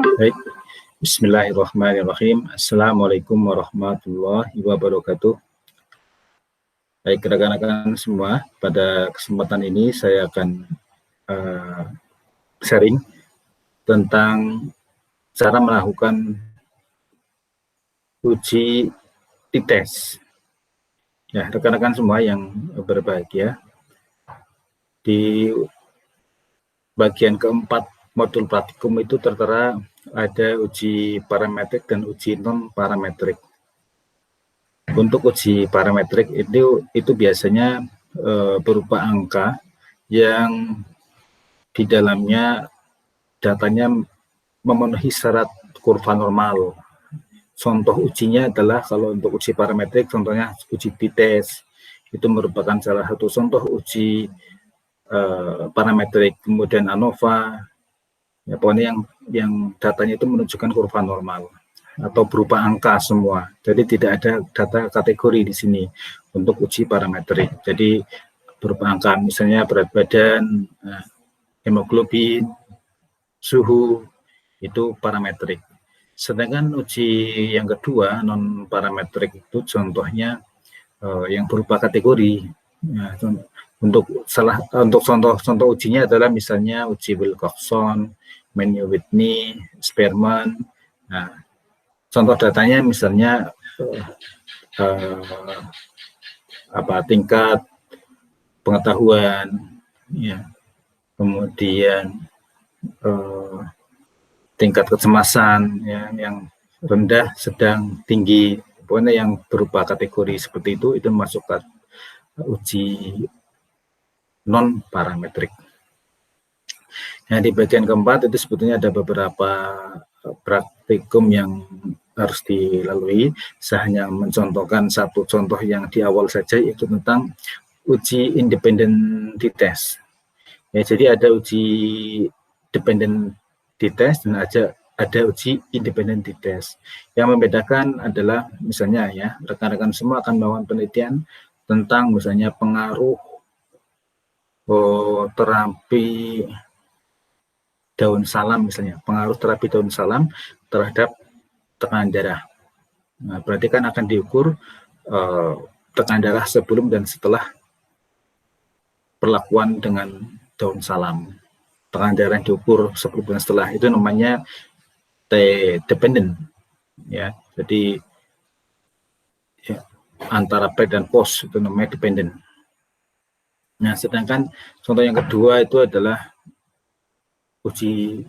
Baik, Bismillahirrahmanirrahim. Assalamualaikum warahmatullahi wabarakatuh. Baik, rekan-rekan semua, pada kesempatan ini saya akan sharing tentang cara melakukan uji tes. Ya, rekan-rekan semua yang berbahagia, di bagian keempat modul praktikum itu tertera ada uji parametrik dan uji non-parametrik. Untuk uji parametrik itu biasanya berupa angka yang di dalamnya datanya memenuhi syarat kurva normal. Contoh ujinya adalah kalau untuk uji parametrik, contohnya uji t-test, itu merupakan salah satu contoh uji parametrik. Kemudian ANOVA, ya pokoknya yang datanya itu menunjukkan kurva normal atau berupa angka semua. Jadi tidak ada data kategori di sini untuk uji parametrik. Jadi berupa angka, misalnya berat badan, hemoglobin, suhu, itu parametrik. Sedangkan uji yang kedua, non parametrik, itu contohnya yang berupa kategori. Nah, untuk contoh ujinya adalah misalnya uji Wilcoxon, Mann-Whitney, Spearman. Nah, contoh datanya misalnya tingkat pengetahuan, ya, kemudian tingkat kecemasan, ya, yang rendah, sedang, tinggi, pokoknya yang berupa kategori seperti itu masuk ke uji non parametrik. Nah, di bagian keempat itu sebetulnya ada beberapa praktikum yang harus dilalui. Saya hanya mencontohkan satu contoh yang di awal saja, yaitu tentang uji independent test. Ya, jadi ada uji dependent test dan ada uji independent test. Yang membedakan adalah misalnya, ya, rekan-rekan semua akan melakukan penelitian tentang misalnya pengaruh terapi daun salam, misalnya pengaruh terapi daun salam terhadap tekanan darah. Nah, berarti kan akan diukur tekanan darah sebelum dan setelah perlakuan dengan daun salam. Tekanan darah yang diukur sebelum dan setelah itu namanya T-dependent, ya. Jadi ya, antara pre dan post itu namanya dependent. Nah, sedangkan contoh yang kedua itu adalah uji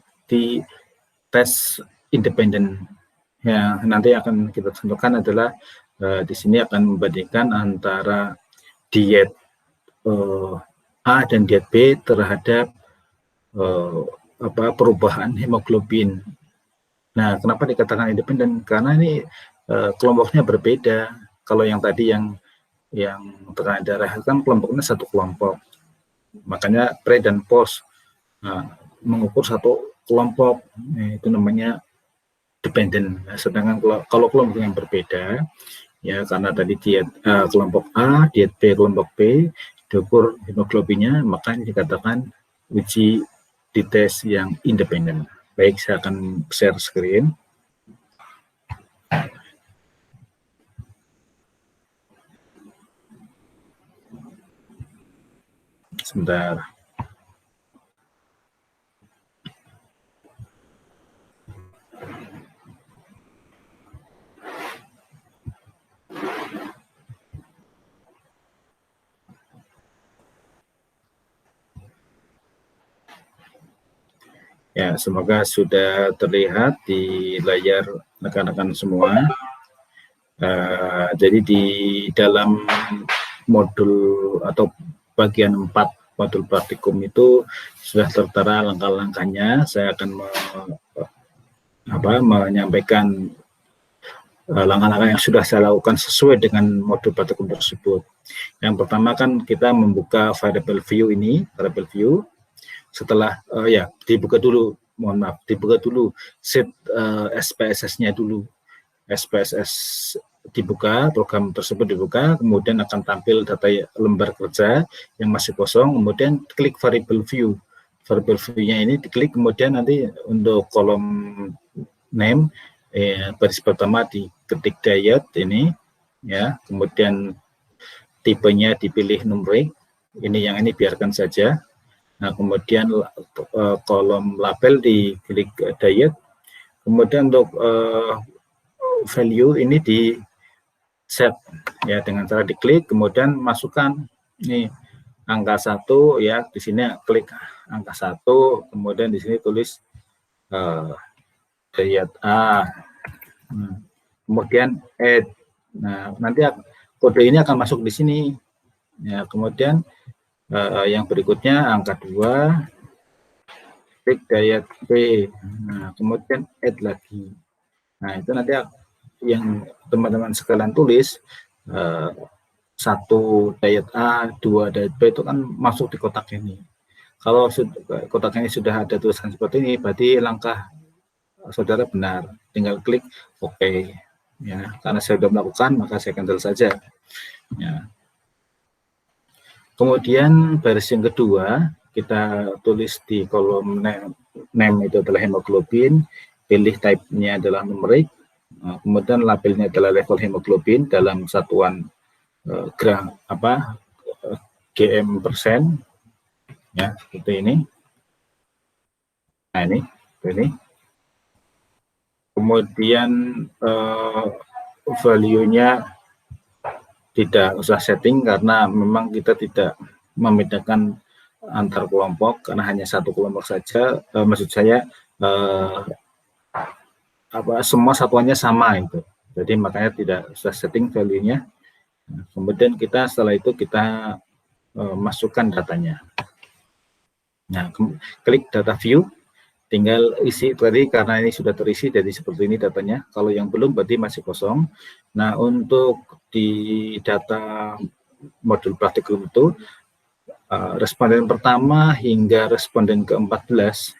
tes independent. Ya, nanti akan kita contohkan adalah di sini akan membandingkan antara diet A dan diet B terhadap perubahan hemoglobin. Nah, kenapa dikatakan independen? Karena ini kelompoknya berbeda. Kalau yang tadi yang tekanan darah kan kelompoknya satu kelompok. Makanya pre dan post mengukur satu kelompok, itu namanya dependent. Nah, sedangkan kalau kelompok yang berbeda, ya karena tadi diet kelompok A, diet B kelompok B, diukur hemoglobinnya, maka dikatakan uji tes yang independen. Baik, saya akan share screen. Sebentar. Ya, semoga sudah terlihat di layar rekan-rekan semua. Jadi di dalam modul atau bagian 4 modul praktikum itu sudah tertera langkah-langkahnya. Saya akan menyampaikan langkah-langkah yang sudah saya lakukan sesuai dengan modul praktikum tersebut. Yang pertama kan kita membuka variable view ini, variable view. Setelah dibuka dulu sheet SPSS-nya dulu. SPSS dibuka, program tersebut dibuka, kemudian akan tampil data lembar kerja yang masih kosong, kemudian klik variable view. Variable view-nya ini diklik, kemudian nanti untuk kolom name, baris pertama diketik diet ini, ya, kemudian tipenya dipilih numerik, ini biarkan saja. Nah, kemudian kolom label diklik diet, kemudian untuk value ini di set ya dengan cara diklik, kemudian masukkan ini angka 1 ya, di sini klik angka 1, kemudian di sini tulis diet A, kemudian add. Nah, nanti kode ini akan masuk di sini ya, kemudian yang berikutnya angka 2, klik diet B, nah kemudian add lagi. Nah, itu nanti yang teman-teman sekalian tulis 1 diet A, 2 diet B itu kan masuk di kotak ini. Kalau kotak ini sudah ada tulisan seperti ini, berarti langkah saudara benar. Tinggal klik OK. Ya, karena saya sudah melakukan, maka saya cancel saja. Ya. Kemudian baris yang kedua, kita tulis di kolom name itu adalah hemoglobin, pilih type-nya adalah numerik, kemudian labelnya adalah level hemoglobin dalam satuan gram GM persen, ya seperti ini. Nah ini. Kemudian value-nya tidak usah setting karena memang kita tidak membedakan antar kelompok karena hanya satu kelompok saja. Maksud saya semua satuannya sama itu. Jadi makanya tidak usah setting value-nya. Nah, kemudian setelah itu kita masukkan datanya. Nah, klik data view, tinggal isi tadi karena ini sudah terisi jadi seperti ini datanya. Kalau yang belum berarti masih kosong. Nah, untuk di data modul praktikum itu responden pertama hingga responden ke-14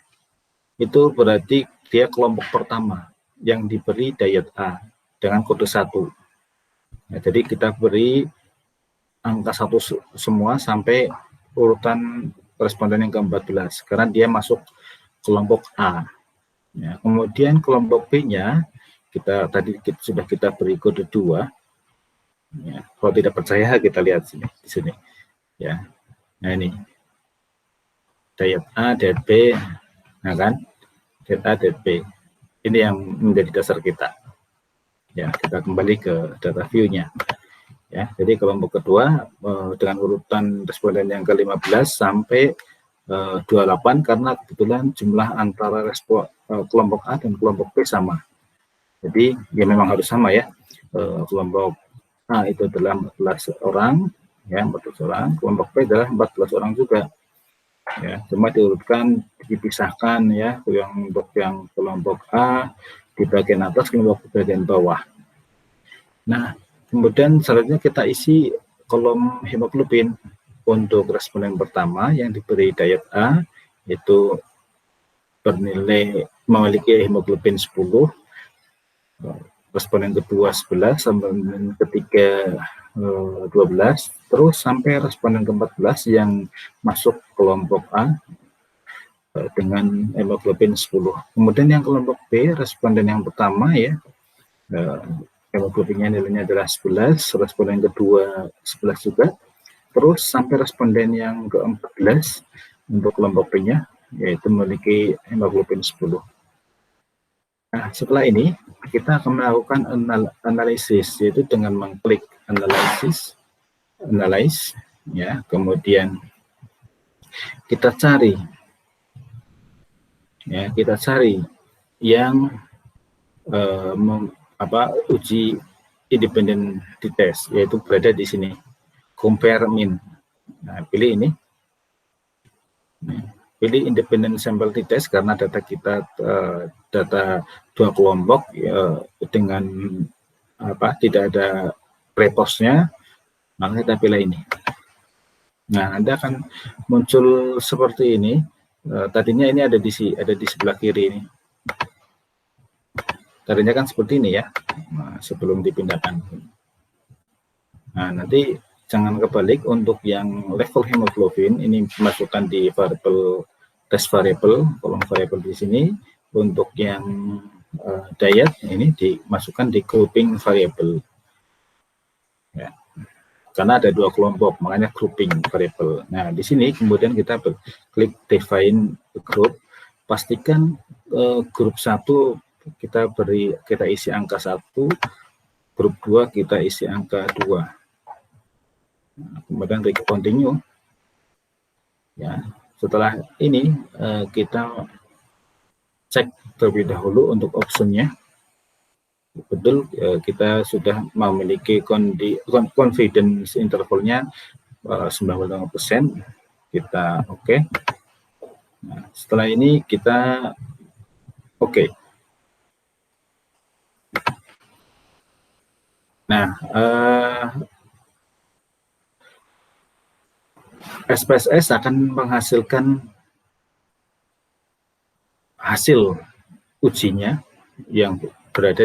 itu berarti dia kelompok pertama yang diberi diet A dengan kode 1. Nah, jadi kita beri angka 1 semua sampai urutan responden yang ke-14 karena dia masuk kelompok A. Ya, kemudian kelompok B-nya sudah kita beri kode 2. Ya, kalau tidak percaya kita lihat di sini. Ya. Nah, ini diet A, diet B. Nah kan? Diet A, diet B. Ini yang menjadi dasar kita. Ya, kita kembali ke data view-nya. Ya, jadi kelompok kedua dengan urutan responden yang ke-15 sampai 28 karena kebetulan jumlah antara kelompok A dan kelompok B sama. Jadi ya memang harus sama ya. Kelompok A itu adalah 14 orang, ya 14 orang. Kelompok B adalah 14 orang juga. Ya, cuma diurutkan, dipisahkan ya, yang kelompok A di bagian atas, kelompok B bagian bawah. Nah, kemudian selanjutnya kita isi kolom hemoglobin. Untuk responden pertama yang diberi diet A itu bernilai memiliki hemoglobin 10, responden kedua 11, responden ketiga 12, terus sampai responden ke-14 yang masuk kelompok A dengan hemoglobin 10. Kemudian yang kelompok B, responden yang pertama ya, hemoglobinnya nilainya adalah 11, responden kedua 11 juga, terus sampai responden yang ke-14 untuk kelompok B-nya, yaitu memiliki hemoglobin 10. Nah, setelah ini kita akan melakukan analisis, yaitu dengan mengklik analyze, ya, kemudian kita cari yang uji independen dites, yaitu berada di sini. Compare min. Nah, pilih ini. Pilih independent sample test karena data kita data 2 kelompok dengan tidak ada prepostnya, maka kita pilih ini. Nah, Anda akan muncul seperti ini. Tadinya ini ada di sebelah kiri ini. Tadinya kan seperti ini ya. Nah, sebelum dipindahkan. Nah, nanti jangan kebalik, untuk yang level hemoglobin ini masukkan di variable test variable, kolom variable di sini. Untuk yang diet ini dimasukkan di grouping variable. Ya. Karena ada dua kelompok, makanya grouping variable. Nah, di sini kemudian kita klik define group, pastikan grup 1 kita isi angka 1, grup 2 kita isi angka 2. Nah, kemudian klik continue. Ya, setelah ini kita cek terlebih dahulu untuk optionnya. Betul, kita sudah memiliki confidence intervalnya 95%, kita oke. Nah, setelah ini kita oke. Nah, SPSS akan menghasilkan hasil ujinya yang berada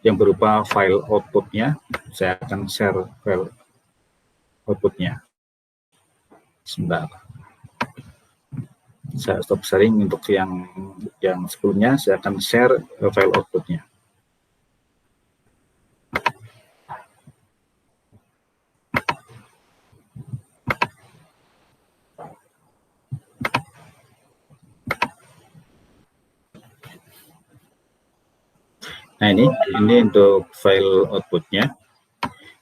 yang berupa file outputnya. Saya akan share file outputnya. Sebentar. Saya stop sharing untuk yang sebelumnya. Saya akan share file outputnya. Nah, ini untuk file outputnya.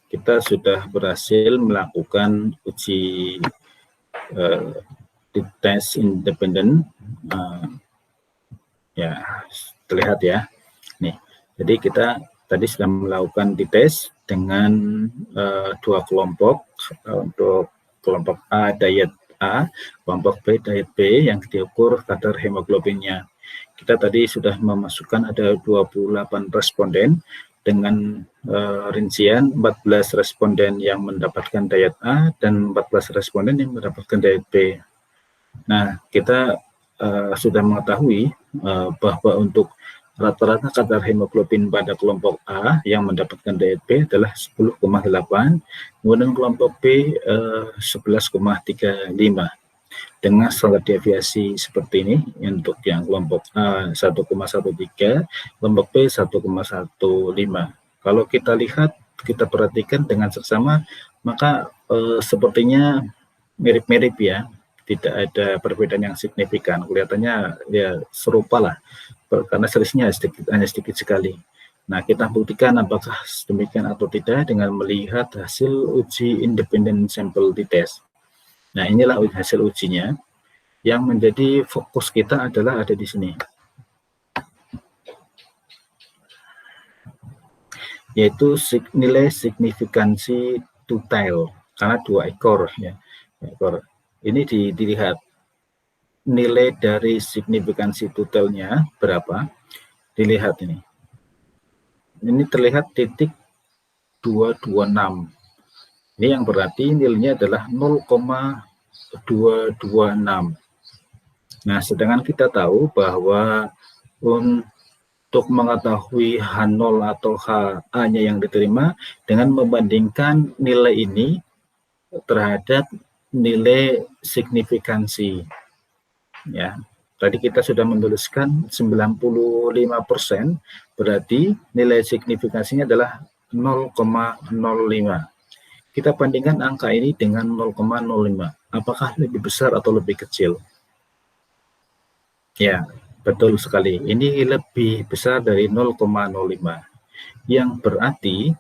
Kita sudah berhasil melakukan uji tes independen. Ya, terlihat ya. Nih, jadi kita tadi sudah melakukan tes dengan dua kelompok. Untuk kelompok A diet A, kelompok B diet B yang diukur kadar hemoglobinnya. Kita tadi sudah memasukkan ada 28 responden dengan rincian 14 responden yang mendapatkan diet A dan 14 responden yang mendapatkan diet B. Nah, kita sudah mengetahui bahwa untuk rata-rata kadar hemoglobin pada kelompok A yang mendapatkan diet B adalah 10,8, kemudian kelompok B 11,35. Dengan standar deviasi seperti ini untuk yang kelompok A 1,13, kelompok B 1,15. Kalau kita lihat, kita perhatikan dengan seksama, maka sepertinya mirip-mirip ya, tidak ada perbedaan yang signifikan. Kelihatannya ya serupa lah, karena selisihnya hanya sedikit sekali. Nah, kita buktikan apakah demikian atau tidak dengan melihat hasil uji independent sample t-test. Nah, inilah hasil ujinya. Yang menjadi fokus kita adalah ada di sini, yaitu nilai signifikansi tutil, karena 2 ekor ya. Ini dilihat nilai dari signifikansi tutilnya berapa. Dilihat ini. Ini terlihat titik 226. Ini yang berarti nilainya adalah 0,226. Nah, sedangkan kita tahu bahwa untuk mengetahui H0 atau HA-nya yang diterima dengan membandingkan nilai ini terhadap nilai signifikansi. Ya, tadi kita sudah menuliskan 95%, berarti nilai signifikansinya adalah 0,05. Kita bandingkan angka ini dengan 0,05. Apakah lebih besar atau lebih kecil? Ya, betul sekali. Ini lebih besar dari 0,05. Yang berarti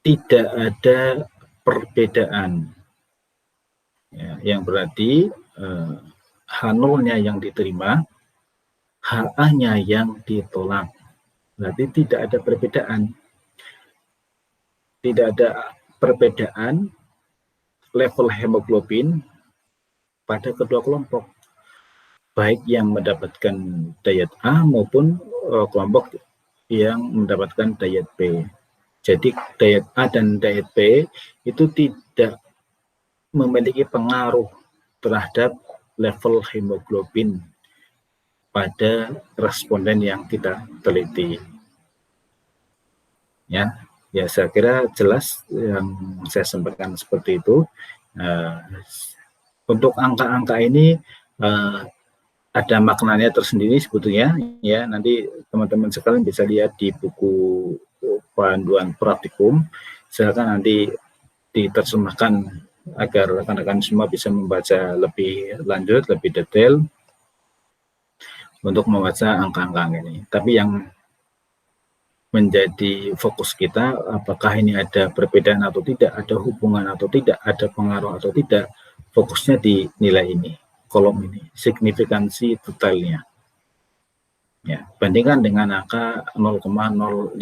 tidak ada perbedaan. Ya, yang berarti H0-nya yang diterima, HA-nya yang ditolak. Berarti tidak ada perbedaan. Tidak ada perbedaan level hemoglobin pada kedua kelompok, baik yang mendapatkan diet A maupun kelompok yang mendapatkan diet B. Jadi diet A dan diet B itu tidak memiliki pengaruh terhadap level hemoglobin pada responden yang kita teliti. Ya, saya kira jelas yang saya sampaikan seperti itu. Untuk angka-angka ini ada maknanya tersendiri sebetulnya ya. Nanti teman-teman sekalian bisa lihat di buku panduan praktikum, silakan nanti diterjemahkan agar rekan-rekan semua bisa membaca lebih lanjut, lebih detail untuk membaca angka-angka ini. Tapi yang menjadi fokus kita, apakah ini ada perbedaan atau tidak, ada hubungan atau tidak, ada pengaruh atau tidak, fokusnya di nilai ini, kolom ini, signifikansi totalnya. Ya, bandingkan dengan angka 0,05,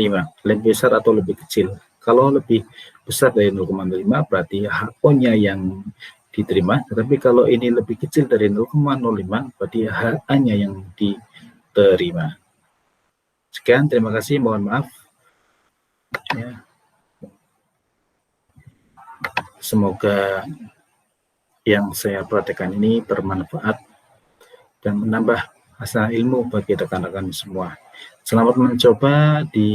lebih besar atau lebih kecil. Kalau lebih besar dari 0,05 berarti HO-nya yang diterima, tetapi kalau ini lebih kecil dari 0,05 berarti HA-nya yang diterima. Sekian, terima kasih, mohon maaf. Ya. Semoga yang saya praktekkan ini bermanfaat dan menambah asa ilmu bagi rekan-rekan semua. Selamat mencoba di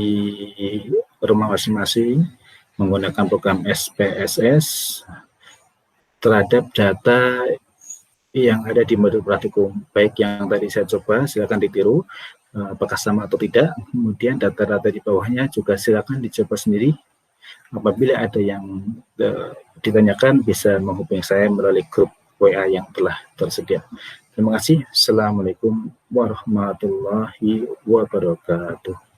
rumah masing-masing menggunakan program SPSS terhadap data yang ada di modul praktikum. Baik yang tadi saya coba, silakan ditiru apakah sama atau tidak. Kemudian data-data di bawahnya juga silakan dicoba sendiri. Apabila ada yang ditanyakan, bisa menghubungi saya melalui grup WA yang telah tersedia. Terima kasih. Assalamualaikum warahmatullahi wabarakatuh.